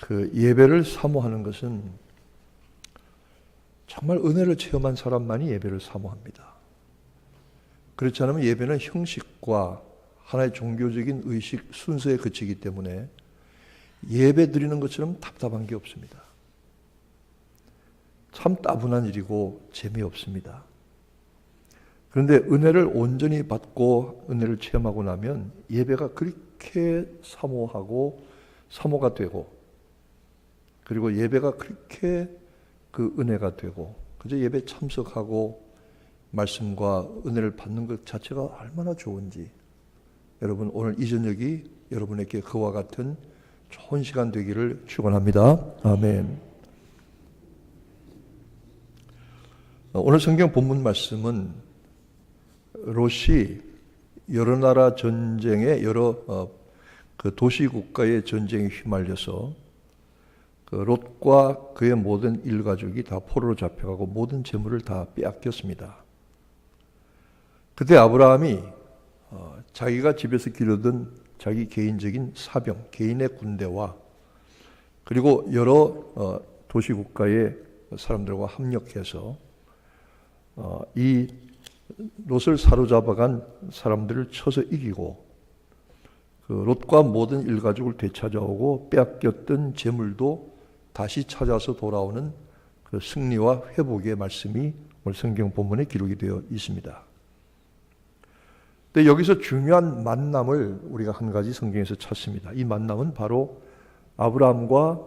그 예배를 사모하는 것은 정말 은혜를 체험한 사람만이 예배를 사모합니다. 그렇지 않으면 예배는 형식과 하나의 종교적인 의식 순서에 그치기 때문에 예배 드리는 것처럼 답답한 게 없습니다. 참 따분한 일이고 재미없습니다. 그런데 은혜를 온전히 받고 은혜를 체험하고 나면 예배가 그렇게 사모가 되고, 그리고 예배가 그렇게 그 은혜가 되고, 그저 예배 참석하고 말씀과 은혜를 받는 것 자체가 얼마나 좋은지, 여러분 오늘 이 저녁이 여러분에게 그와 같은 좋은 시간 되기를 축원합니다. 아멘. 오늘 성경 본문 말씀은 롯이 여러 나라 전쟁에 여러 그 도시 국가의 전쟁에 휘말려서 그 롯과 그의 모든 일가족이 다 포로로 잡혀가고 모든 재물을 다 빼앗겼습니다. 그때 아브라함이 자기가 집에서 기르던 자기 개인적인 사병, 개인의 군대와 그리고 여러 도시 국가의 사람들과 합력해서 이 롯을 사로잡아간 사람들을 쳐서 이기고 그 롯과 모든 일가족을 되찾아오고 빼앗겼던 재물도 다시 찾아서 돌아오는 그 승리와 회복의 말씀이 오늘 성경 본문에 기록이 되어 있습니다. 근데 여기서 중요한 만남을 우리가 한 가지 성경에서 찾습니다. 이 만남은 바로 아브라함과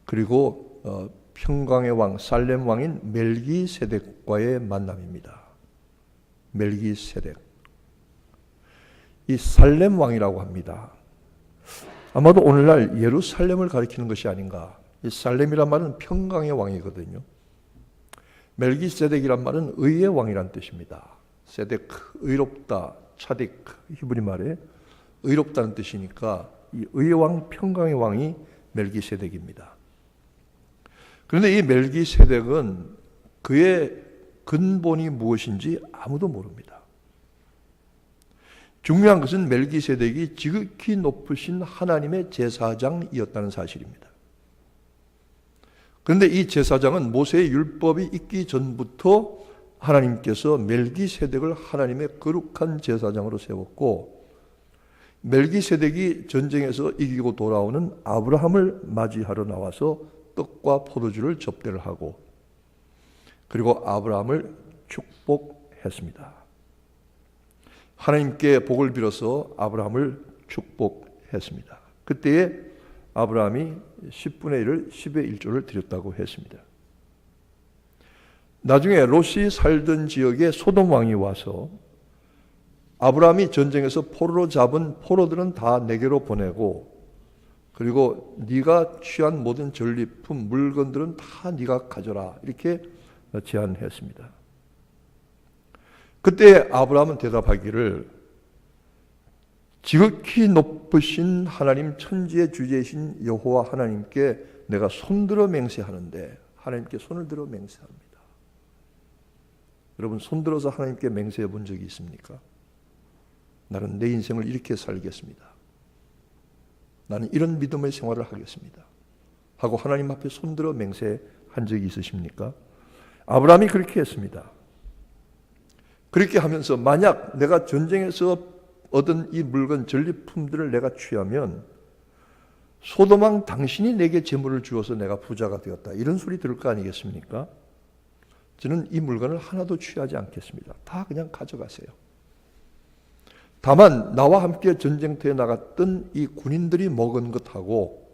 그리고 평강의 왕 살렘 왕인 멜기세덱과의 만남입니다. 멜기세덱. 이 살렘 왕이라고 합니다. 아마도 오늘날 예루살렘을 가리키는 것이 아닌가. 이 살렘이란 말은 평강의 왕이거든요. 멜기세덱이란 말은 의의 왕이란 뜻입니다. 세덱, 의롭다, 차딕, 히브리 말에 의롭다는 뜻이니까 이 의의 왕, 평강의 왕이 멜기세덱입니다. 그런데 이 멜기세덱은 그의 근본이 무엇인지 아무도 모릅니다. 중요한 것은 멜기세덱이 지극히 높으신 하나님의 제사장이었다는 사실입니다. 그런데 이 제사장은 모세의 율법이 있기 전부터 하나님께서 멜기세덱을 하나님의 거룩한 제사장으로 세웠고, 멜기세덱이 전쟁에서 이기고 돌아오는 아브라함을 맞이하러 나와서 떡과 포도주를 접대를 하고, 그리고 아브라함을 축복했습니다. 하나님께 복을 빌어서 아브라함을 축복했습니다. 그때에 아브라함이 10분의 1을 10의 1조를 드렸다고 했습니다. 나중에 롯이 살던 지역에 소돔 왕이 와서 아브라함이 전쟁에서 포로로 잡은 포로들은 다 내게로 보내고, 그리고 네가 취한 모든 전리품 물건들은 다 네가 가져라, 이렇게 제안했습니다. 그때 아브라함은 대답하기를 지극히 높으신 하나님, 천지의 주제이신 여호와 하나님께 내가 손들어 맹세하는데, 하나님께 손을 들어 맹세합니다. 여러분, 손들어서 하나님께 맹세해 본 적이 있습니까? 나는 내 인생을 이렇게 살겠습니다. 나는 이런 믿음의 생활을 하겠습니다 하고 하나님 앞에 손들어 맹세한 적이 있으십니까? 아브라함이 그렇게 했습니다. 그렇게 하면서 만약 내가 전쟁에서 얻은 이 물건 전리품들을 내가 취하면 소돔 왕 당신이 내게 재물을 주어서 내가 부자가 되었다, 이런 소리 들을 거 아니겠습니까? 저는 이 물건을 하나도 취하지 않겠습니다. 다 그냥 가져가세요. 다만 나와 함께 전쟁터에 나갔던 이 군인들이 먹은 것하고,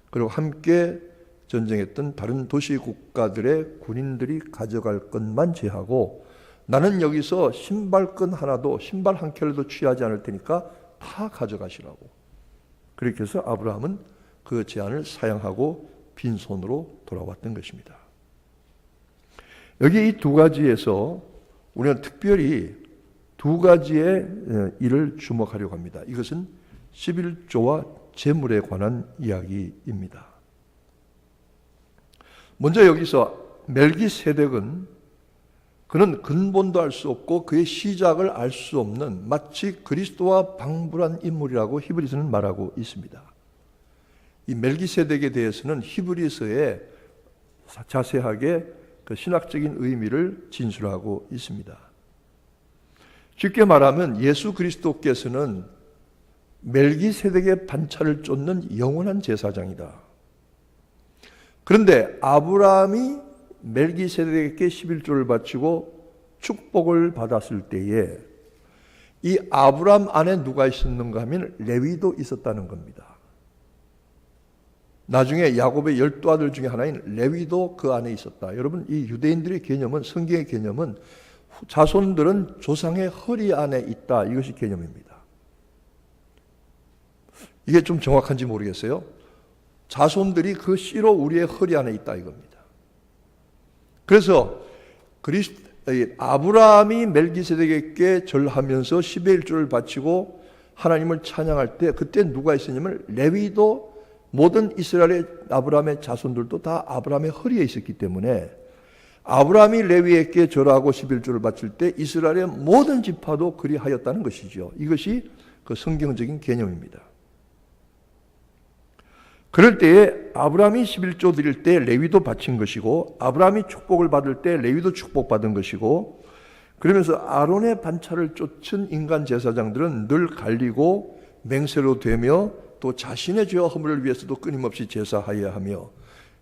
그리고 함께 전쟁했던 다른 도시 국가들의 군인들이 가져갈 것만 제하고, 나는 여기서 신발끈 하나도, 신발 한 켤레도 취하지 않을 테니까 다 가져가시라고. 그렇게 해서 아브라함은 그 제안을 사양하고 빈손으로 돌아왔던 것입니다. 여기 이 두 가지에서 우리는 특별히 두 가지의 일을 주목하려고 합니다. 이것은 11조와 재물에 관한 이야기입니다. 먼저 여기서 멜기세덱은 그는 근본도 알 수 없고 그의 시작을 알 수 없는 마치 그리스도와 방불한 인물이라고 히브리서는 말하고 있습니다. 이 멜기세덱에 대해서는 히브리서에 자세하게 그 신학적인 의미를 진술하고 있습니다. 쉽게 말하면 예수 그리스도께서는 멜기세덱의 반차를 쫓는 영원한 제사장이다. 그런데 아브라함이 멜기세덱에게 11조를 바치고 축복을 받았을 때에 이 아브라함 안에 누가 있었는가 하면 레위도 있었다는 겁니다. 나중에 야곱의 12아들 중에 하나인 레위도 그 안에 있었다. 여러분, 이 유대인들의 개념은, 성경의 개념은 자손들은 조상의 허리 안에 있다. 이것이 개념입니다. 이게 좀 정확한지 모르겠어요. 자손들이 그 씨로 우리의 허리 안에 있다 이겁니다. 그래서 아브라함이 멜기세덱에게 절하면서 10의 1조를 바치고 하나님을 찬양할 때 그때 누가 있었냐면 레위도 모든 이스라엘의 아브라함의 자손들도 다 아브라함의 허리에 있었기 때문에 아브라함이 레위에게 절하고 11조를 바칠 때 이스라엘의 모든 지파도 그리하였다는 것이죠. 이것이 그 성경적인 개념입니다. 그럴 때에 아브라함이 11조 드릴 때 레위도 바친 것이고 아브라함이 축복을 받을 때 레위도 축복받은 것이고 그러면서 아론의 반차를 쫓은 인간 제사장들은 늘 갈리고 맹세로 되며 또 자신의 죄와 허물을 위해서도 끊임없이 제사하여야 하며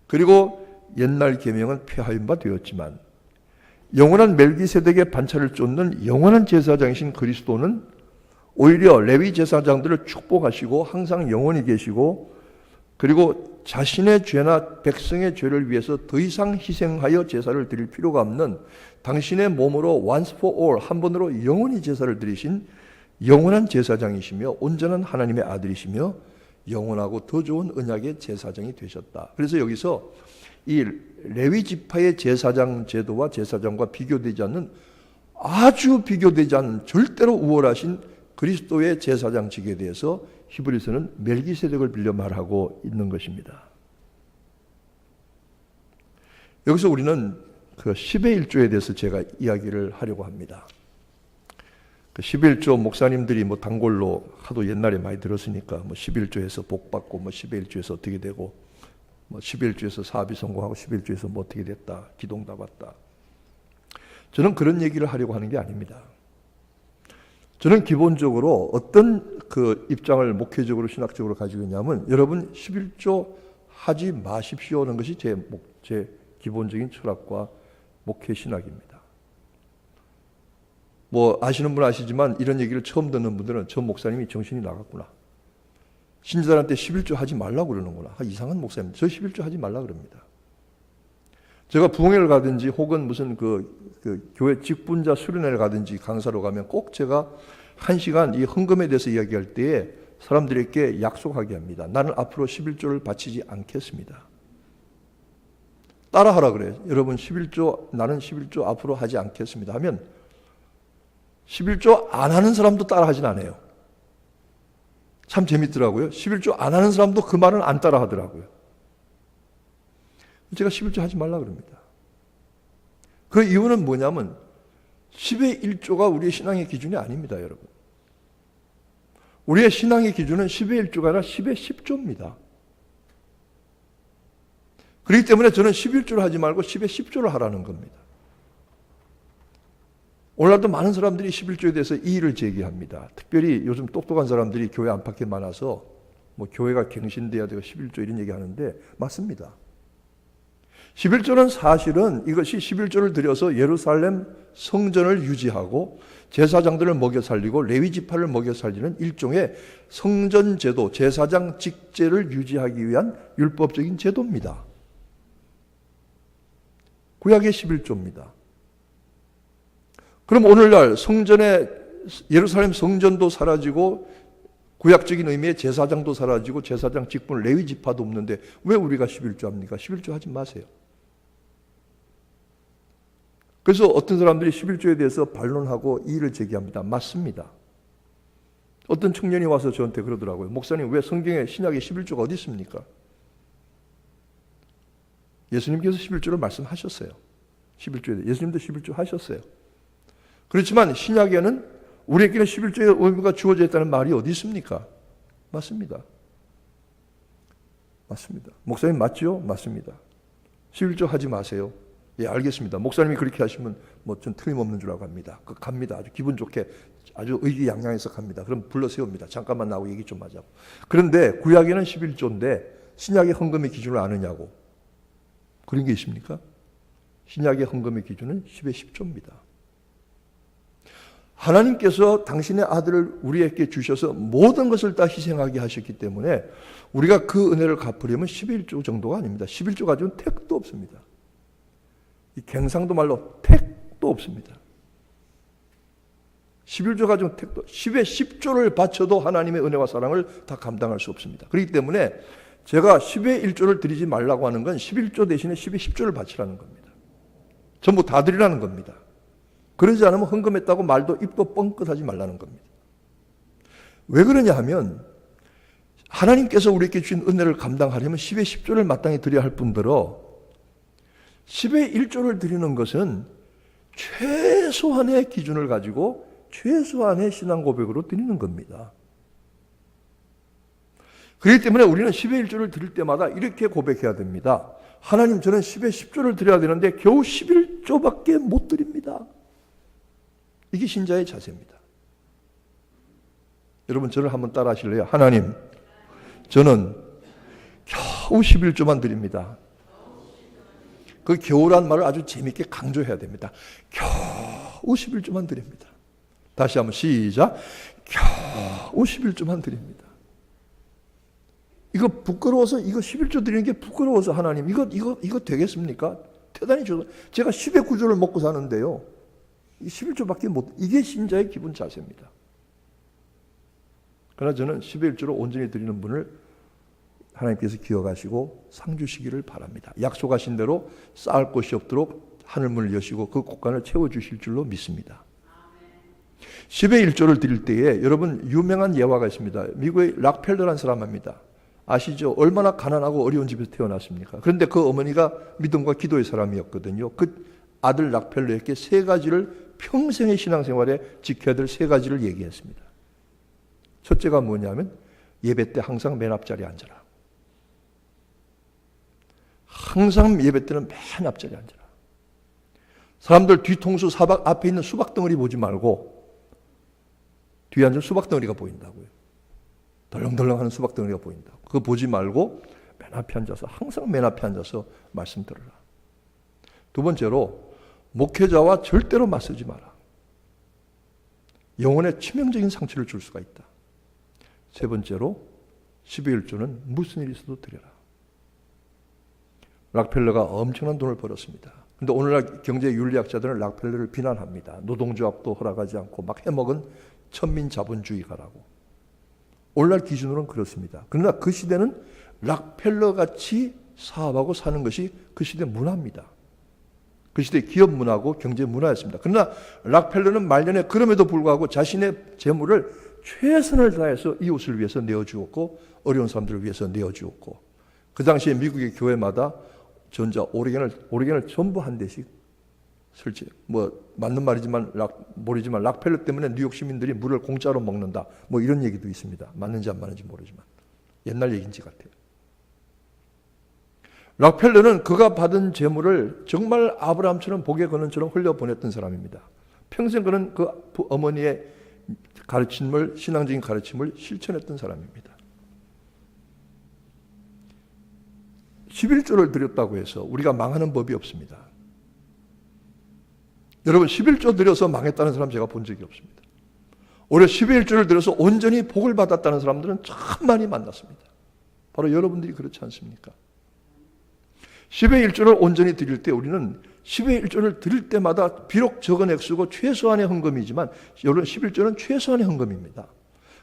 그리고 옛날 계명은 폐하인 바 되었지만 영원한 멜기세덱의 반차를 쫓는 영원한 제사장이신 그리스도는 오히려 레위 제사장들을 축복하시고 항상 영원히 계시고 그리고 자신의 죄나 백성의 죄를 위해서 더 이상 희생하여 제사를 드릴 필요가 없는 당신의 몸으로 once for all 한 번으로 영원히 제사를 드리신 영원한 제사장이시며 온전한 하나님의 아들이시며 영원하고 더 좋은 언약의 제사장이 되셨다. 그래서 여기서 이 레위 지파의 제사장 제도와 제사장과 비교되지 않는 아주 비교되지 않는 절대로 우월하신 그리스도의 제사장직에 대해서 히브리서는 멜기세덱을 빌려 말하고 있는 것입니다. 여기서 우리는 그 10의 1조에 대해서 제가 이야기를 하려고 합니다. 그 11조 목사님들이 뭐 단골로 하도 옛날에 많이 들었으니까 뭐 11조에서 복 받고 뭐 10의 1조에서 어떻게 되고 뭐 11조에서 사업이 성공하고 11조에서 뭐 어떻게 됐다. 기동다 받다. 저는 그런 얘기를 하려고 하는 게 아닙니다. 저는 기본적으로 어떤 그 입장을 목회적으로 신학적으로 가지고 있냐면 여러분 11조 하지 마십시오는 것이 제 기본적인 철학과 목회 신학입니다. 뭐 아시는 분 아시지만 이런 얘기를 처음 듣는 분들은 저 목사님이 정신이 나갔구나. 신자들한테 11조 하지 말라고 그러는구나. 이상한 목사입니다. 저 11조 하지 말라 그럽니다. 제가 부흥회를 가든지 혹은 무슨 그 교회 직분자 수련회를 가든지 강사로 가면 꼭 제가 1시간 이 헌금에 대해서 이야기할 때에 사람들에게 약속하게 합니다. 나는 앞으로 11조를 바치지 않겠습니다. 따라하라 그래요. 여러분 11조 나는 11조 앞으로 하지 않겠습니다 하면 11조 안 하는 사람도 따라하진 않아요. 참 재밌더라고요. 11조 안 하는 사람도 그 말은 안 따라하더라고요. 제가 11조 하지 말라 그럽니다. 그 이유는 뭐냐면 10의 1조가 우리의 신앙의 기준이 아닙니다, 여러분. 우리의 신앙의 기준은 10의 1조가 아니라 10의 10조입니다. 그렇기 때문에 저는 11조를 하지 말고 10의 10조를 하라는 겁니다. 오늘날도 많은 사람들이 11조에 대해서 이의를 제기합니다. 특별히 요즘 똑똑한 사람들이 교회 안팎에 많아서 뭐 교회가 갱신돼야 되고 11조 이런 얘기하는데 맞습니다. 11조는 사실은 이것이 11조를 들여서 예루살렘 성전을 유지하고 제사장들을 먹여 살리고 레위 지파를 먹여 살리는 일종의 성전 제도, 제사장 직제를 유지하기 위한 율법적인 제도입니다. 구약의 11조입니다. 그럼 오늘날 예루살렘 성전도 사라지고 구약적인 의미의 제사장도 사라지고 제사장 직분 레위 지파도 없는데 왜 우리가 11조 합니까? 11조 하지 마세요. 그래서 어떤 사람들이 11조에 대해서 반론하고 이의를 제기합니다. 맞습니다. 어떤 청년이 와서 저한테 그러더라고요. 목사님, 왜 성경에 신약에 11조가 어디 있습니까? 예수님께서 11조를 말씀하셨어요. 11조에 예수님도 11조 하셨어요. 그렇지만 신약에는 우리에게는 11조의 의미가 주어져 있다는 말이 어디 있습니까? 맞습니다. 맞습니다. 목사님 맞죠? 맞습니다. 11조 하지 마세요. 예, 알겠습니다. 목사님이 그렇게 하시면 뭐 전 틀림없는 줄 알고 갑니다. 갑니다. 아주 기분 좋게 아주 의기양양해서 갑니다. 그럼 불러 세웁니다. 잠깐만 나오고 얘기 좀 하자고. 그런데 구약에는 11조인데 신약의 헌금의 기준을 아느냐고. 그런 게 있습니까? 신약의 헌금의 기준은 10의 10조입니다. 하나님께서 당신의 아들을 우리에게 주셔서 모든 것을 다 희생하게 하셨기 때문에 우리가 그 은혜를 갚으려면 11조 정도가 아닙니다. 11조 가지고는 택도 없습니다. 이 갱상도 말로 택도 없습니다. 11조 가지고는 택도, 10의 10조를 바쳐도 하나님의 은혜와 사랑을 다 감당할 수 없습니다. 그렇기 때문에 제가 10의 1조를 드리지 말라고 하는 건 11조 대신에 10의 10조를 바치라는 겁니다. 전부 다 드리라는 겁니다. 그러지 않으면 헌금했다고 말도 입도 뻥끗하지 말라는 겁니다. 왜 그러냐 하면 하나님께서 우리에게 주신 은혜를 감당하려면 10의 10조를 마땅히 드려야 할 뿐더러 10의 1조를 드리는 것은 최소한의 기준을 가지고 최소한의 신앙 고백으로 드리는 겁니다. 그렇기 때문에 우리는 10의 1조를 드릴 때마다 이렇게 고백해야 됩니다. 하나님, 저는 10의 10조를 드려야 되는데 겨우 11조밖에 못 드립니다. 이게 신자의 자세입니다. 여러분 저를 한번 따라 하실래요? 하나님, 저는 겨우 11조만 드립니다. 그 겨우란 말을 아주 재미있게 강조해야 됩니다. 겨우 11조만 드립니다. 다시 한번 시작. 겨우 11조만 드립니다. 이거 부끄러워서, 이거 11조 드리는 게 부끄러워서 하나님, 이거 되겠습니까? 대단히 제가 10의 9조를 먹고 사는데요. 11조밖에 못, 이게 신자의 기본 자세입니다. 그러나 저는 10의 1조로 온전히 드리는 분을 하나님께서 기억하시고 상 주시기를 바랍니다. 약속하신 대로 쌓을 곳이 없도록 하늘문을 여시고 그 곳간을 채워주실 줄로 믿습니다. 10의 1조를 드릴 때에 여러분 유명한 예화가 있습니다. 미국의 락펠러라는 사람입니다. 아시죠? 얼마나 가난하고 어려운 집에서 태어났습니까? 그런데 그 어머니가 믿음과 기도의 사람이었거든요. 그 아들 락펠러에게 세 가지를 평생의 신앙생활에 지켜야 될 세 가지를 얘기했습니다. 첫째가 뭐냐면 예배 때 항상 맨 앞자리에 앉아라. 항상 예배 때는 맨 앞자리에 앉아라. 사람들 뒤통수 사박 앞에 있는 수박 덩어리 보지 말고 뒤에 앉은 수박 덩어리가 보인다고요. 덜렁덜렁하는 수박 덩어리가 보인다고. 그거 보지 말고 맨 앞에 앉아서 항상 맨 앞에 앉아서 말씀 들으라. 두 번째로 목회자와 절대로 맞서지 마라. 영혼에 치명적인 상처를 줄 수가 있다. 세 번째로 10의 1조는 무슨 일이 있어도 드려라. 락펠러가 엄청난 돈을 벌었습니다. 그런데 오늘날 경제윤리학자들은 락펠러를 비난합니다. 노동조합도 허락하지 않고 막 해먹은 천민자본주의가라고. 오늘날 기준으로는 그렇습니다. 그러나 그 시대는 락펠러같이 사업하고 사는 것이 그 시대 문화입니다. 그 시대 기업 문화고 경제 문화였습니다. 그러나 락펠러는 말년에 그럼에도 불구하고 자신의 재물을 최선을 다해서 이웃을 위해서 내어주었고 어려운 사람들을 위해서 내어주었고 그 당시에 미국의 교회마다 전자 오리겐을 전부 한 대씩 설치. 뭐 맞는 말이지만 모르지만 락펠러 때문에 뉴욕 시민들이 물을 공짜로 먹는다. 뭐 이런 얘기도 있습니다. 맞는지 안 맞는지 모르지만 옛날 얘기인지 같아요. 락펠러는 그가 받은 재물을 정말 아브라함처럼 복의 근원처럼 흘려보냈던 사람입니다. 평생 그는 그 어머니의 가르침을 신앙적인 가르침을 실천했던 사람입니다. 11조를 드렸다고 해서 우리가 망하는 법이 없습니다. 여러분 11조 드려서 망했다는 사람 제가 본 적이 없습니다. 오히려 11조를 드려서 온전히 복을 받았다는 사람들은 참 많이 만났습니다. 바로 여러분들이 그렇지 않습니까? 10의 1조를 온전히 드릴 때 우리는 10의 1조를 드릴 때마다 비록 적은 액수고 최소한의 헌금이지만 여러분 11조는 최소한의 헌금입니다.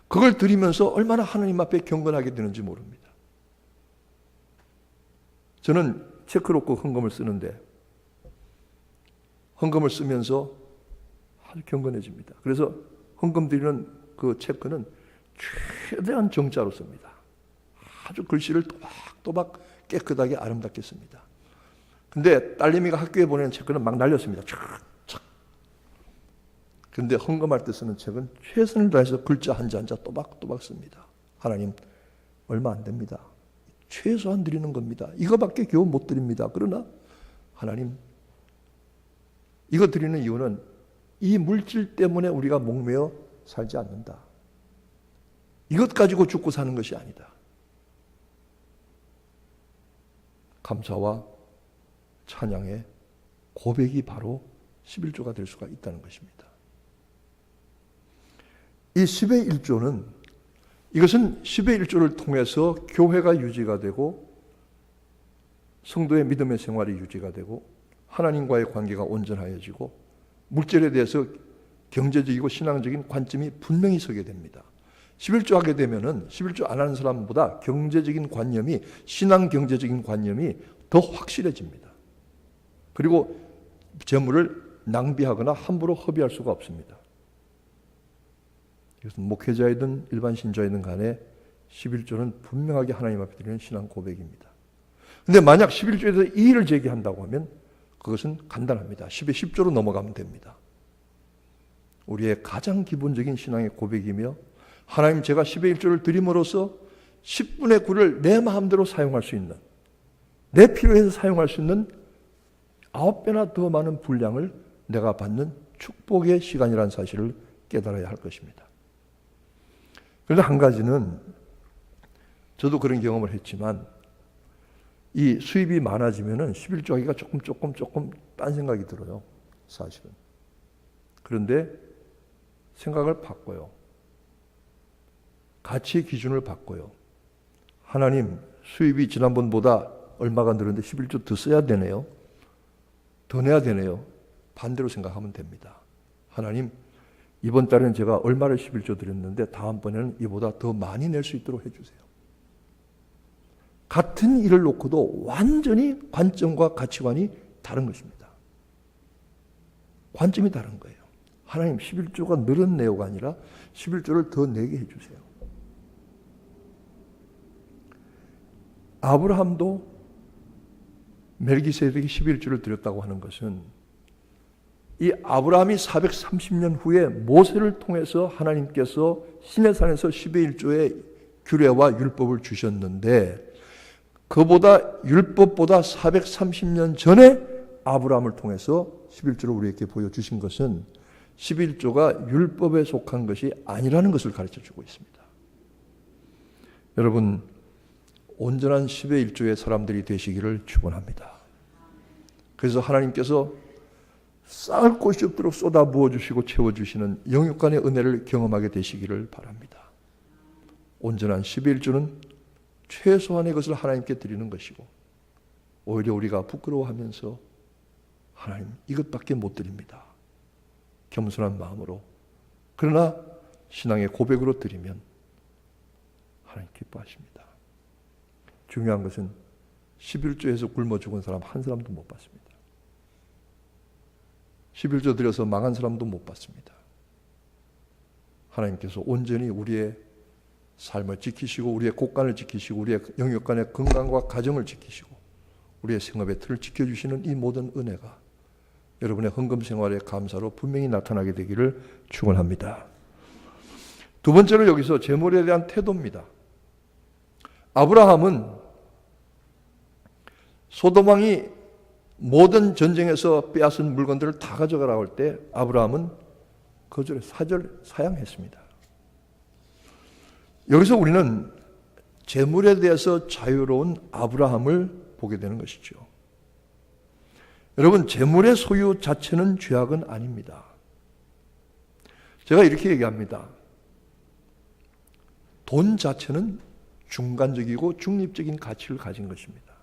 그걸 드리면서 얼마나 하나님 앞에 경건하게 되는지 모릅니다. 저는 체크로고 헌금을 쓰는데 헌금을 쓰면서 아주 경건해집니다. 그래서 헌금 드리는 그 체크는 최대한 정자로 씁니다. 아주 글씨를 또박또박 깨끗하게 아름답게 씁니다. 근데 딸내미가 학교에 보내는 체크는 막 날렸습니다. 촥촥. 그런데 헌금할 때 쓰는 책은 최선을 다해서 글자 한자 한자 또박또박 씁니다. 하나님 얼마 안 됩니다. 최소한 드리는 겁니다. 이거밖에 겨우 못 드립니다. 그러나 하나님, 이거 드리는 이유는 이 물질 때문에 우리가 목매어 살지 않는다. 이것 가지고 죽고 사는 것이 아니다. 감사와 찬양의 고백이 바로 11조가 될 수가 있다는 것입니다. 이 10의 1조는, 이것은 10의 1조를 통해서 교회가 유지가 되고 성도의 믿음의 생활이 유지가 되고 하나님과의 관계가 온전하여지고 물질에 대해서 경제적이고 신앙적인 관점이 분명히 서게 됩니다. 11조 하게 되면은 11조 안 하는 사람보다 경제적인 관념이, 신앙 경제적인 관념이 더 확실해집니다. 그리고 재물을 낭비하거나 함부로 허비할 수가 없습니다. 이것은 목회자이든 일반 신자이든 간에 11조는 분명하게 하나님 앞에 드리는 신앙 고백입니다. 그런데 만약 11조에서 이의를 제기한다고 하면 그것은 간단합니다. 10에 10조로 넘어가면 됩니다. 우리의 가장 기본적인 신앙의 고백이며, 하나님, 제가 10의 1조를 드림으로써 10분의 9를 내 마음대로 사용할 수 있는, 내 필요해서 사용할 수 있는 9배나 더 많은 분량을 내가 받는 축복의 시간이라는 사실을 깨달아야 할 것입니다. 그런데 한 가지는, 저도 그런 경험을 했지만, 이 수입이 많아지면은 11조 하기가 조금 딴 생각이 들어요. 사실은. 그런데 생각을 바꿔요. 가치의 기준을 바꿔요. 하나님, 수입이 지난번보다 얼마가 늘었는데 11조 더 써야 되네요. 더 내야 되네요. 반대로 생각하면 됩니다. 하나님, 이번 달에는 제가 얼마를 11조 드렸는데 다음번에는 이보다 더 많이 낼 수 있도록 해주세요. 같은 일을 놓고도 완전히 관점과 가치관이 다른 것입니다. 관점이 다른 거예요. 하나님, 11조가 늘었네요가 아니라 11조를 더 내게 해주세요. 아브라함도 멜기세덱이 11조를 드렸다고 하는 것은, 이 아브라함이 430년 후에 모세를 통해서 하나님께서 시내산에서 10의 1조의 규례와 율법을 주셨는데, 그보다 율법보다 430년 전에 아브라함을 통해서 11조를 우리에게 보여주신 것은 11조가 율법에 속한 것이 아니라는 것을 가르쳐주고 있습니다. 여러분, 온전한 10의 1조의 사람들이 되시기를 축원합니다. 그래서 하나님께서 쌓을 곳이 없도록 쏟아 부어주시고 채워주시는 영육간의 은혜를 경험하게 되시기를 바랍니다. 온전한 10의 1조는 최소한의 것을 하나님께 드리는 것이고, 오히려 우리가 부끄러워하면서 하나님, 이것밖에 못 드립니다. 겸손한 마음으로, 그러나 신앙의 고백으로 드리면 하나님 기뻐하십니다. 중요한 것은 11조에서 굶어 죽은 사람 한 사람도 못 봤습니다. 11조 드려서 망한 사람도 못 봤습니다. 하나님께서 온전히 우리의 삶을 지키시고, 우리의 곳간을 지키시고, 우리의 영육간의 건강과 가정을 지키시고, 우리의 생업의 틀을 지켜주시는 이 모든 은혜가 여러분의 헌금 생활의 감사로 분명히 나타나게 되기를 축원합니다. 두 번째로 여기서 재물에 대한 태도입니다. 아브라함은 소돔 왕이 모든 전쟁에서 빼앗은 물건들을 다 가져가라고 할 때 아브라함은 거절해 사양했습니다. 여기서 우리는 재물에 대해서 자유로운 아브라함을 보게 되는 것이죠. 여러분, 재물의 소유 자체는 죄악은 아닙니다. 제가 이렇게 얘기합니다. 돈 자체는 중간적이고 중립적인 가치를 가진 것입니다.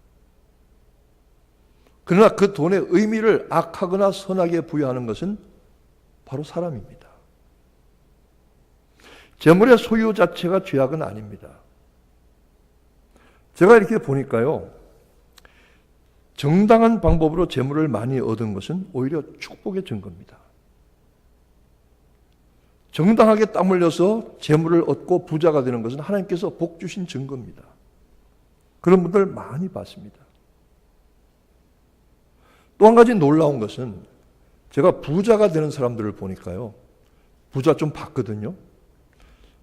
그러나 그 돈의 의미를 악하거나 선하게 부여하는 것은 바로 사람입니다. 재물의 소유 자체가 죄악은 아닙니다. 제가 이렇게 보니까요, 정당한 방법으로 재물을 많이 얻은 것은 오히려 축복의 증거입니다. 정당하게 땀 흘려서 재물을 얻고 부자가 되는 것은 하나님께서 복 주신 증거입니다. 그런 분들 많이 봤습니다. 또 한 가지 놀라운 것은, 제가 부자가 되는 사람들을 보니까요, 부자 좀 봤거든요.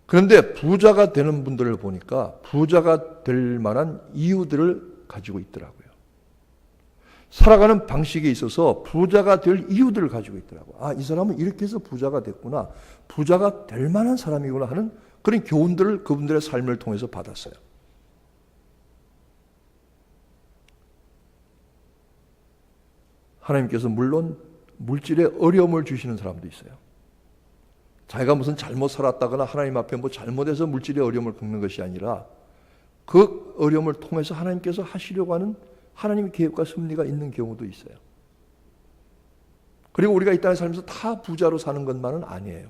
그런데 부자가 되는 분들을 보니까 부자가 될 만한 이유들을 가지고 있더라고요. 살아가는 방식에 있어서 부자가 될 이유들을 가지고 있더라고요. 아, 이 사람은 이렇게 해서 부자가 됐구나. 부자가 될 만한 사람이구나 하는 그런 교훈들을 그분들의 삶을 통해서 받았어요. 하나님께서 물론 물질에 어려움을 주시는 사람도 있어요. 자기가 무슨 잘못 살았다거나 하나님 앞에 뭐 잘못해서 물질의 어려움을 겪는 것이 아니라 그 어려움을 통해서 하나님께서 하시려고 하는 하나님의 계획과 섭리가 있는 경우도 있어요. 그리고 우리가 이 땅에 살면서 다 부자로 사는 것만은 아니에요.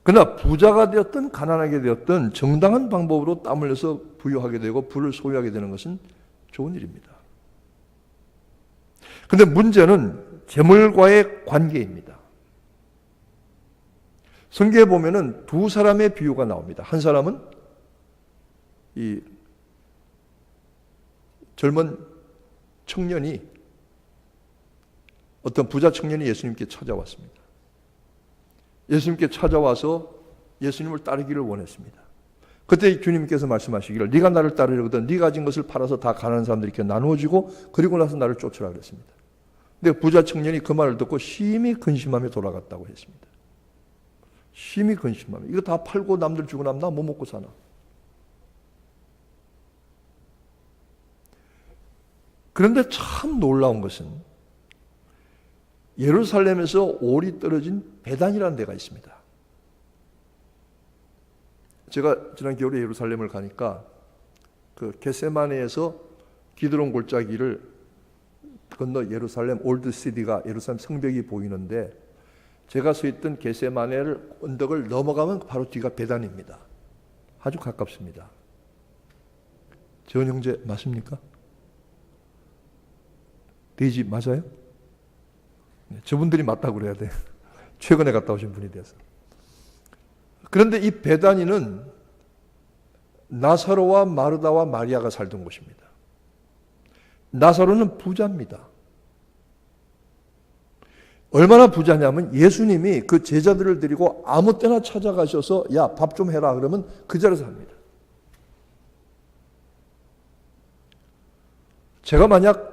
그러나 부자가 되었든 가난하게 되었든 정당한 방법으로 땀 흘려서 부유하게 되고 부를 소유하게 되는 것은 좋은 일입니다. 그런데 문제는 재물과의 관계입니다. 성경에 보면은 두 사람의 비유가 나옵니다. 한 사람은 이 젊은 청년이 어떤 부자 청년이 예수님께 찾아왔습니다. 예수님께 찾아와서 예수님을 따르기를 원했습니다. 그때 주님께서 말씀하시기를 네가 나를 따르려거든 네가 가진 것을 팔아서 다 가난한 사람들에게 나누어 주고 그리고 나서 나를 쫓으라 그랬습니다. 근데 부자 청년이 그 말을 듣고 심히 근심하며 돌아갔다고 했습니다. 심히 근심하며 이거 다 팔고 남들 주고 나면 나 뭐 먹고 사나. 그런데 참 놀라운 것은 예루살렘에서 올이 떨어진 베단이라는 데가 있습니다. 제가 지난 겨울에 예루살렘을 가니까 그 겟세마네에서 기드론 골짜기를 건너 예루살렘 올드 시티가 예루살렘 성벽이 보이는데 제가 서 있던 겟세마네를 언덕을 넘어가면 바로 뒤가 베단입니다. 아주 가깝습니다. 재원 형제 맞습니까? 돼지 맞아요? 네, 저분들이 맞다고 그래야 돼. 최근에 갔다 오신 분이 돼서. 그런데 이 베다니는 나사로와 마르다와 마리아가 살던 곳입니다. 나사로는 부자입니다. 얼마나 부자냐면 예수님이 그 제자들을 데리고 아무 때나 찾아가셔서 야, 밥 좀 해라 그러면 그 자리에서 합니다. 제가 만약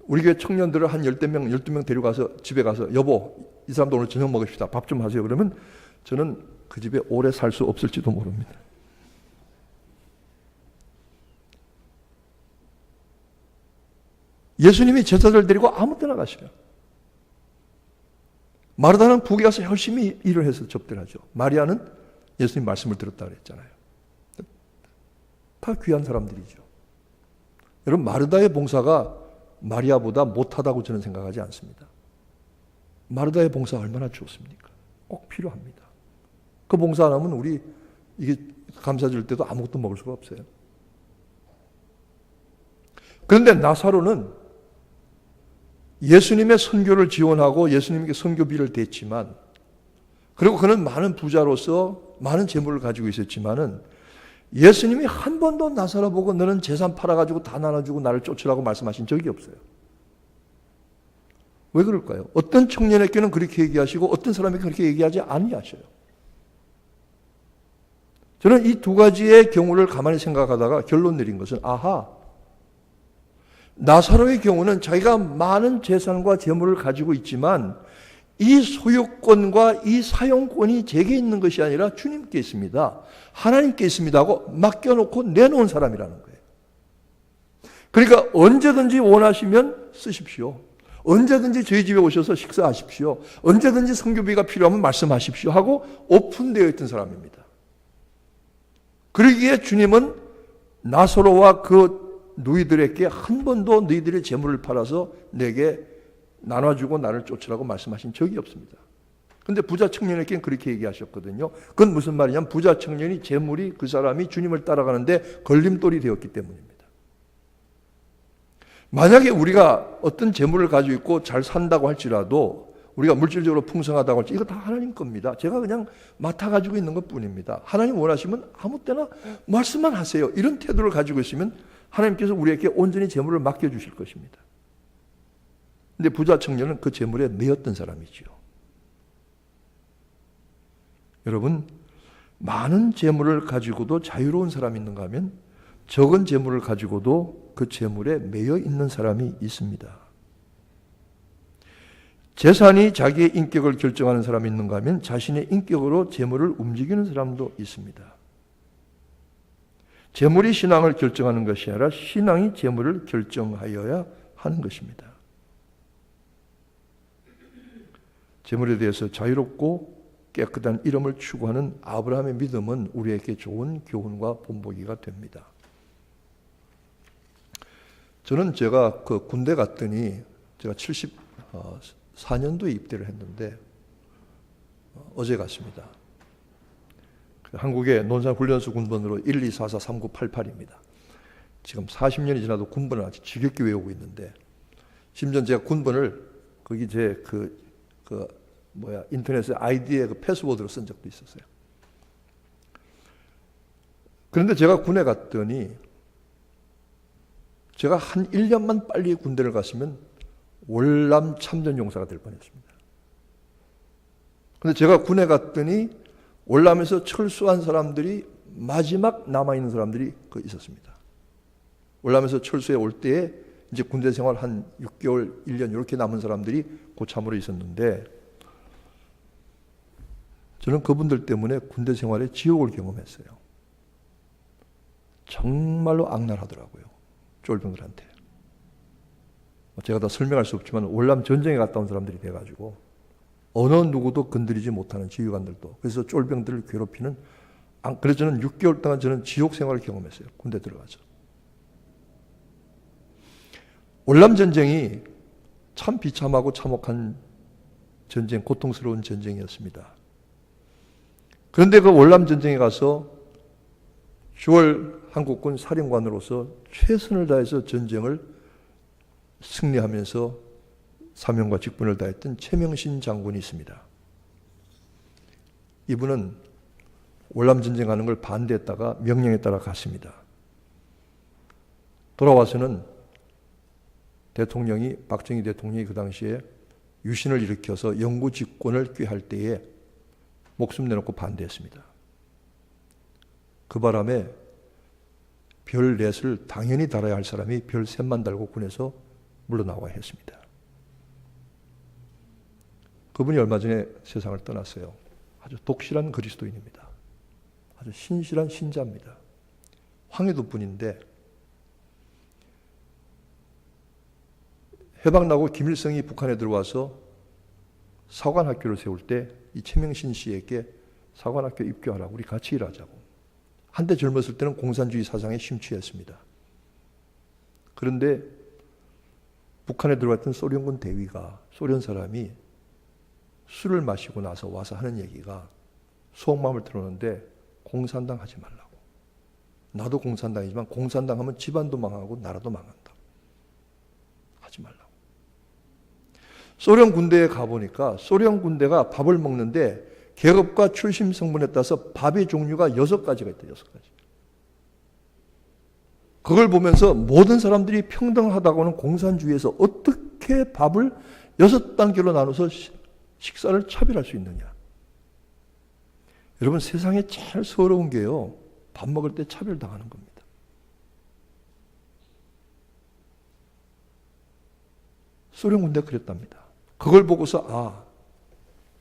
우리 교회 청년들을 한 10명, 12명 데려가서 집에 가서 여보, 이 사람도 오늘 저녁 먹읍시다. 밥 좀 하세요. 그러면 저는 그 집에 오래 살 수 없을지도 모릅니다. 예수님이 제자들 데리고 아무 때나 가셔요. 마르다는 북에 가서 열심히 일을 해서 접대를 하죠. 마리아는 예수님 말씀을 들었다 그랬잖아요. 다 귀한 사람들이죠. 여러분, 마르다의 봉사가 마리아보다 못하다고 저는 생각하지 않습니다. 마르다의 봉사 얼마나 좋습니까? 꼭 필요합니다. 그 봉사 안 하면 우리 이게 감사 줄 때도 아무것도 먹을 수가 없어요. 그런데 나사로는 예수님의 선교를 지원하고 예수님께 선교비를 댔지만, 그리고 그는 많은 부자로서 많은 재물을 가지고 있었지만은 예수님이 한 번도 나사로 보고 너는 재산 팔아가지고 다 나눠주고 나를 쫓으라고 말씀하신 적이 없어요. 왜 그럴까요? 어떤 청년에게는 그렇게 얘기하시고 어떤 사람에게 그렇게 얘기하지 아니하셔요. 저는 이 두 가지의 경우를 가만히 생각하다가 결론 내린 것은 아하, 나사로의 경우는 자기가 많은 재산과 재물을 가지고 있지만 이 소유권과 이 사용권이 제게 있는 것이 아니라 주님께 있습니다. 하나님께 있습니다 하고 맡겨놓고 내놓은 사람이라는 거예요. 그러니까 언제든지 원하시면 쓰십시오. 언제든지 저희 집에 오셔서 식사하십시오. 언제든지 선교비가 필요하면 말씀하십시오 하고 오픈되어 있던 사람입니다. 그러기에 주님은 나사로와 그 누이들에게 한 번도 너희들의 재물을 팔아서 내게 나눠주고 나를 쫓으라고 말씀하신 적이 없습니다. 그런데 부자 청년에게는 그렇게 얘기하셨거든요. 그건 무슨 말이냐면 부자 청년이 재물이 그 사람이 주님을 따라가는데 걸림돌이 되었기 때문입니다. 만약에 우리가 어떤 재물을 가지고 있고 잘 산다고 할지라도 우리가 물질적으로 풍성하다고 할지 이거 다 하나님 겁니다. 제가 그냥 맡아가지고 있는 것뿐입니다. 하나님 원하시면 아무 때나 말씀만 하세요. 이런 태도를 가지고 있으면 하나님께서 우리에게 온전히 재물을 맡겨주실 것입니다. 근데 부자 청년은 그 재물에 매였던 사람이지요. 여러분, 많은 재물을 가지고도 자유로운 사람이 있는가 하면 적은 재물을 가지고도 그 재물에 매여 있는 사람이 있습니다. 재산이 자기의 인격을 결정하는 사람이 있는가 하면 자신의 인격으로 재물을 움직이는 사람도 있습니다. 재물이 신앙을 결정하는 것이 아니라 신앙이 재물을 결정하여야 하는 것입니다. 재물에 대해서 자유롭고 깨끗한 이름을 추구하는 아브라함의 믿음은 우리에게 좋은 교훈과 본보기가 됩니다. 저는 제가 그 군대 갔더니 제가 74년도에 입대를 했는데 어제 갔습니다. 한국의 논산훈련소 군번으로 12443988입니다. 지금 40년이 지나도 군번을 아직 지겹게 외우고 있는데 심지어 제가 군번을 거기 제 인터넷에 아이디에 그 패스워드로 쓴 적도 있었어요. 그런데 제가 군에 갔더니 제가 한 1년만 빨리 군대를 갔으면 월남 참전용사가 될 뻔했습니다. 그런데 제가 군에 갔더니 월남에서 철수한 사람들이 마지막 남아있는 사람들이 있었습니다. 월남에서 철수해 올 때에 이제 군대 생활 한 6개월, 1년 이렇게 남은 사람들이 고참으로 있었는데 저는 그분들 때문에 군대 생활에 지옥을 경험했어요. 정말로 악랄하더라고요. 쫄병들한테. 제가 다 설명할 수 없지만 월남 전쟁에 갔다 온 사람들이 돼가지고 어느 누구도 건드리지 못하는 지휘관들도 그래서 쫄병들을 괴롭히는 그래서 저는 6개월 동안 저는 지옥 생활을 경험했어요. 군대 들어가서. 월남 전쟁이 참 비참하고 참혹한 전쟁, 고통스러운 전쟁이었습니다. 그런데 그 월남 전쟁에 가서 6월 한국군 사령관으로서 최선을 다해서 전쟁을 승리하면서 사명과 직분을 다했던 최명신 장군이 있습니다. 이분은 월남 전쟁하는 걸 반대했다가 명령에 따라 갔습니다. 돌아와서는 박정희 대통령이 그 당시에 유신을 일으켜서 영구 집권을 꾀할 때에 목숨 내놓고 반대했습니다. 그 바람에 별 넷을 당연히 달아야 할 사람이 별 셋만 달고 군에서 물러나와야 했습니다. 그분이 얼마 전에 세상을 떠났어요. 아주 독실한 그리스도인입니다. 아주 신실한 신자입니다. 황해도 분인데 해방나고 김일성이 북한에 들어와서 사관학교를 세울 때 이 최명신 씨에게 사관학교 입교하라고 우리 같이 일하자고. 한때 젊었을 때는 공산주의 사상에 심취했습니다. 그런데 북한에 들어왔던 소련군 대위가 소련 사람이 술을 마시고 나서 와서 하는 얘기가 속마음을 털어놓는데 공산당 하지 말라고. 나도 공산당이지만 공산당 하면 집안도 망하고 나라도 망한다. 하지 말라고. 소련 군대에 가보니까 소련 군대가 밥을 먹는데 계급과 출신 성분에 따라서 밥의 종류가 6가지가 있다. 6가지. 그걸 보면서 모든 사람들이 평등하다고는 공산주의에서 어떻게 밥을 6단계로 나눠서 식사를 차별할 수 있느냐. 여러분 세상에 제일 서러운 게요. 밥 먹을 때 차별당하는 겁니다. 소련 군대가 그랬답니다. 그걸 보고서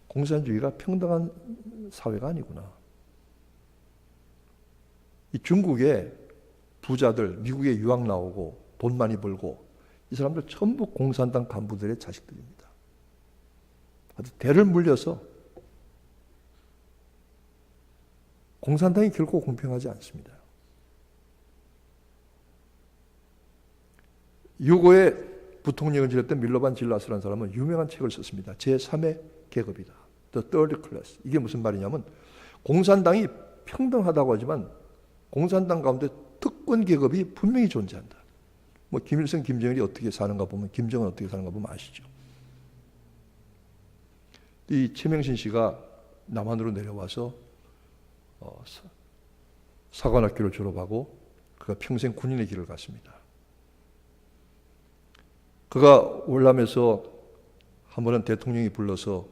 공산주의가 평등한 사회가 아니구나. 이 중국의 부자들, 미국에 유학 나오고 돈 많이 벌고 이 사람들 전부 공산당 간부들의 자식들입니다. 아주 대를 물려서 공산당이 결코 공평하지 않습니다. 유고의 부통령을 지냈던 밀로반 질라스라는 사람은 유명한 책을 썼습니다. 제3의 계급이다. The Third Class. 이게 무슨 말이냐면 공산당이 평등하다고 하지만 공산당 가운데 특권 계급이 분명히 존재한다. 뭐 김일성, 김정일이 어떻게 사는가 보면 김정은 어떻게 사는가 보면 아시죠. 이 최명신 씨가 남한으로 내려와서 사관학교를 졸업하고 그가 평생 군인의 길을 갔습니다. 그가 월남에서 한 번은 대통령이 불러서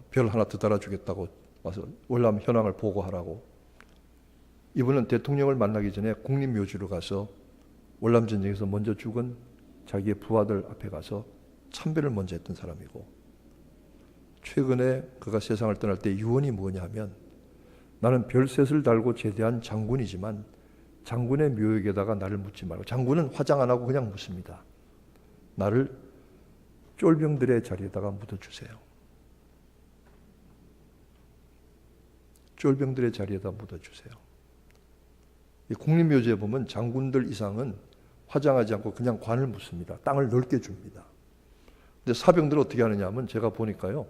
별 하나 더 달아주겠다고 와서 월남 현황을 보고하라고. 이분은 대통령을 만나기 전에 국립묘지로 가서 월남 전쟁에서 먼저 죽은 자기의 부하들 앞에 가서 참배를 먼저 했던 사람이고, 최근에 그가 세상을 떠날 때 유언이 뭐냐 하면, 나는 별셋을 달고 제대한 장군이지만 장군의 묘역에다가 나를 묻지 말고, 장군은 화장 안 하고 그냥 묻습니다. 나를 쫄병들의 자리에다가 묻어주세요. 쫄병들의 자리에다 묻어주세요. 국립묘지에 보면 장군들 이상은 화장하지 않고 그냥 관을 묻습니다. 땅을 넓게 줍니다. 근데 사병들은 어떻게 하느냐 하면, 제가 보니까요,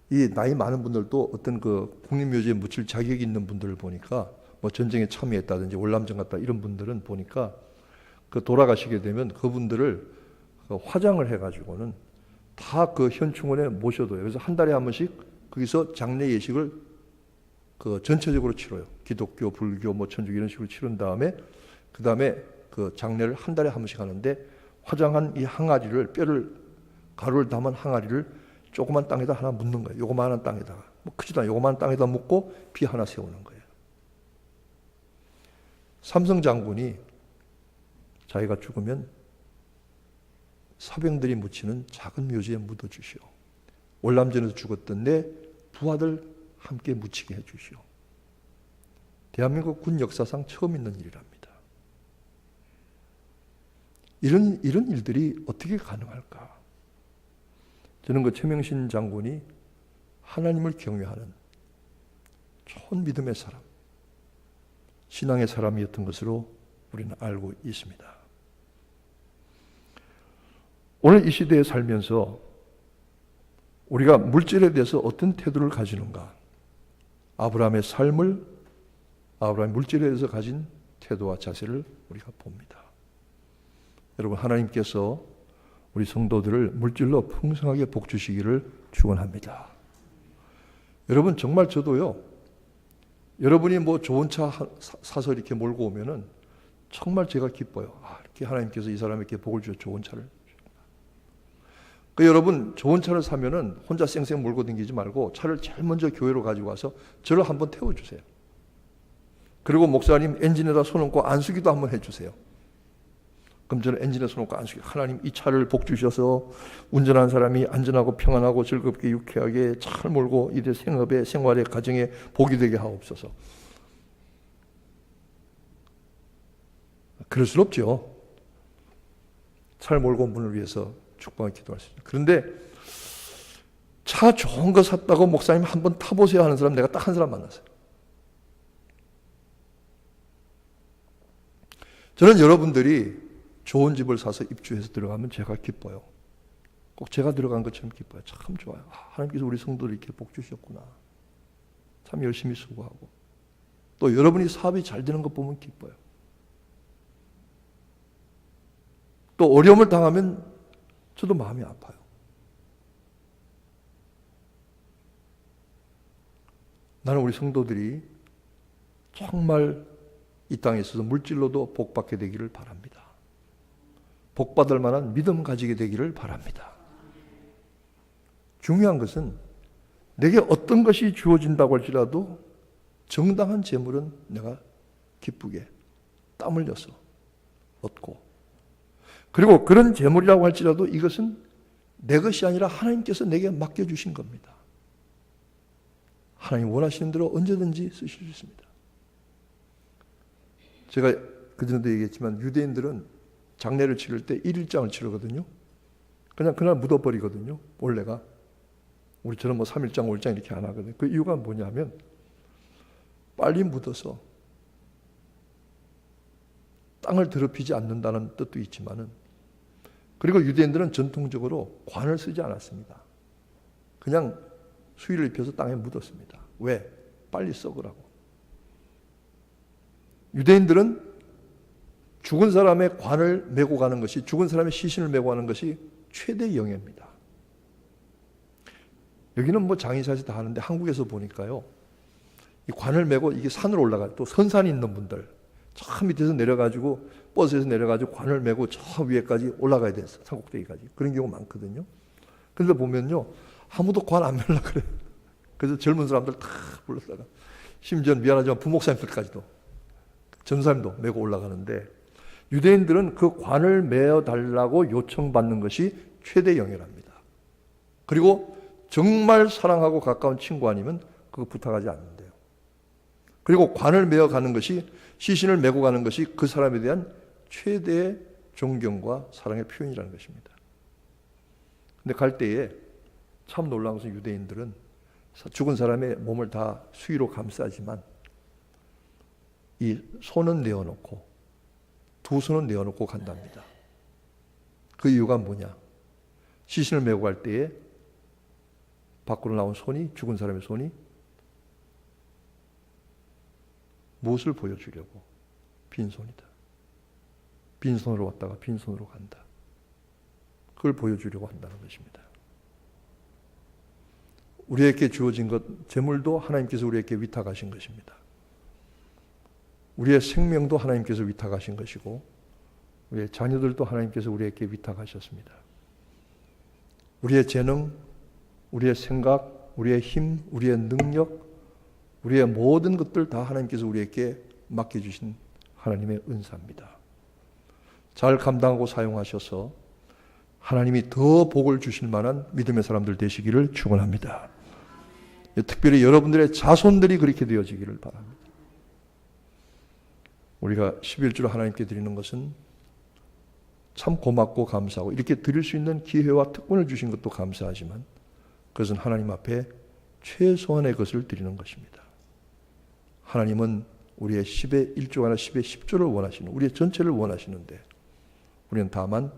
이 나이 많은 분들도 어떤 그 국립묘지에 묻힐 자격이 있는 분들을 보니까, 뭐 전쟁에 참여했다든지 월남전 갔다 이런 분들은 보니까 그 돌아가시게 되면 그분들을 화장을 해가지고는 다 그 현충원에 모셔둬요. 그래서 한 달에 한 번씩 거기서 장례 예식을 그 전체적으로 치러요. 기독교, 불교, 뭐 천주교 이런 식으로 치른 다음에 그 다음에 그 장례를 한 달에 한 번씩 하는데, 화장한 이 항아리를, 뼈를 가루를 담은 항아리를 조그만 땅에다 하나 묻는 거예요. 요거만한 땅에다가, 뭐 크지도 않아요. 요거만한 땅에다 묻고 비 하나 세우는 거예요. 삼성 장군이 자기가 죽으면 사병들이 묻히는 작은 묘지에 묻어주시오. 월남전에서 죽었던 내 부하들 함께 묻히게 해주시오. 대한민국 군 역사상 처음 있는 일이랍니다. 이런 일들이 어떻게 가능할까? 저는 그 최명신 장군이 하나님을 경외하는 좋은 믿음의 사람, 신앙의 사람이었던 것으로 우리는 알고 있습니다. 오늘 이 시대에 살면서 우리가 물질에 대해서 어떤 태도를 가지는가? 아브라함의 삶을, 아브라함의 물질에 대해서 가진 태도와 자세를 우리가 봅니다. 여러분, 하나님께서 우리 성도들을 물질로 풍성하게 복 주시기를 축원합니다. 여러분, 정말 저도요, 여러분이 뭐 좋은 차 사서 이렇게 몰고 오면은 정말 제가 기뻐요. 이렇게 하나님께서 이 사람에게 복을 주셔 좋은 차를. 그 여러분, 좋은 차를 사면은 혼자 쌩쌩 몰고 다니지 말고 차를 제일 먼저 교회로 가지고 와서 저를 한번 태워주세요. 그리고 목사님 엔진에다 손 얹고 안수기도 한번 해주세요. 그럼 저는 엔진에 손 얹고 안수기, 하나님 이 차를 복 주셔서 운전하는 사람이 안전하고 평안하고 즐겁게 유쾌하게 잘 몰고 이들 생업에, 생활에, 가정에 복이 되게 하옵소서. 그럴 순 없죠. 차를 몰고 온 분을 위해서 축복하고 기도할 수 있죠. 그런데 차 좋은 거 샀다고 목사님 한번 타보세요 하는 사람, 내가 딱 한 사람 만났어요. 저는 여러분들이 좋은 집을 사서 입주해서 들어가면 제가 기뻐요. 꼭 제가 들어간 것처럼 기뻐요. 참 좋아요. 하나님께서 우리 성도를 이렇게 복 주셨구나. 참 열심히 수고하고. 또 여러분이 사업이 잘 되는 것 보면 기뻐요. 또 어려움을 당하면 저도 마음이 아파요. 나는 우리 성도들이 정말 이 땅에 있어서 물질로도 복받게 되기를 바랍니다. 복받을 만한 믿음 가지게 되기를 바랍니다. 중요한 것은 내게 어떤 것이 주어진다고 할지라도 정당한 재물은 내가 기쁘게 땀 흘려서 얻고, 그리고 그런 재물이라고 할지라도 이것은 내 것이 아니라 하나님께서 내게 맡겨주신 겁니다. 하나님 원하시는 대로 언제든지 쓰실 수 있습니다. 제가 그전에도 얘기했지만 유대인들은 장례를 치를 때 1일장을 치르거든요. 그냥 그날 묻어버리거든요. 원래가. 우리처럼 뭐 3일장, 5일장 이렇게 안 하거든요. 그 이유가 뭐냐면 빨리 묻어서 땅을 더럽히지 않는다는 뜻도 있지만은, 그리고 유대인들은 전통적으로 관을 쓰지 않았습니다. 그냥 수의를 입혀서 땅에 묻었습니다. 왜? 빨리 썩으라고. 유대인들은 죽은 사람의 관을 메고 가는 것이, 죽은 사람의 시신을 메고 가는 것이 최대 영예입니다. 여기는 뭐 장의사에서 다 하는데 한국에서 보니까요, 이 관을 메고 이게 산으로 올라가요. 또 선산이 있는 분들, 저 밑에서 내려가지고 버스에서 내려가지고 관을 메고 저 위에까지 올라가야 돼요. 산꼭대기까지. 그런 경우 많거든요. 그런데 보면요, 아무도 관 안 메려고 그래요. 그래서 젊은 사람들 다 불렀다가 심지어 미안하지만 부목사님들까지도 전사님도 메고 올라가는데 유대인들은 그 관을 메어 달라고 요청받는 것이 최대 영예랍니다. 그리고 정말 사랑하고 가까운 친구 아니면 그거 부탁하지 않는데요. 그리고 관을 메어 가는 것이 시신을 메고 가는 것이 그 사람에 대한 최대의 존경과 사랑의 표현이라는 것입니다. 근데 갈 때에 참 놀라운 것은 유대인들은 죽은 사람의 몸을 다 수의로 감싸지만 이 손은 내어놓고 두 손은 내어놓고 간답니다. 그 이유가 뭐냐? 시신을 메고 갈 때에 밖으로 나온 손이, 죽은 사람의 손이 무엇을 보여주려고? 빈손이다. 빈손으로 왔다가 빈손으로 간다. 그걸 보여주려고 한다는 것입니다. 우리에게 주어진 것, 재물도 하나님께서 우리에게 위탁하신 것입니다. 우리의 생명도 하나님께서 위탁하신 것이고 우리의 자녀들도 하나님께서 우리에게 위탁하셨습니다. 우리의 재능, 우리의 생각, 우리의 힘, 우리의 능력, 우리의 모든 것들 다 하나님께서 우리에게 맡겨주신 하나님의 은사입니다. 잘 감당하고 사용하셔서 하나님이 더 복을 주실 만한 믿음의 사람들 되시기를 축원합니다. 특별히 여러분들의 자손들이 그렇게 되어지기를 바랍니다. 우리가 11주를 하나님께 드리는 것은 참 고맙고 감사하고 이렇게 드릴 수 있는 기회와 특권을 주신 것도 감사하지만 그것은 하나님 앞에 최소한의 것을 드리는 것입니다. 하나님은 우리의 10의 1조가 아니라 10의 10조를 원하시는, 우리의 전체를 원하시는데 우리는 다만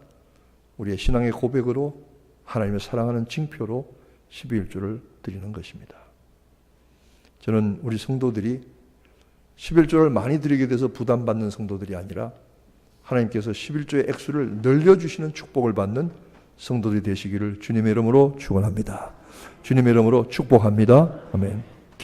우리의 신앙의 고백으로 하나님의 사랑하는 징표로 11조를 드리는 것입니다. 저는 우리 성도들이 11조를 많이 드리게 돼서 부담받는 성도들이 아니라 하나님께서 11조의 액수를 늘려주시는 축복을 받는 성도들이 되시기를 주님의 이름으로 축원합니다. 주님의 이름으로 축복합니다. 아멘.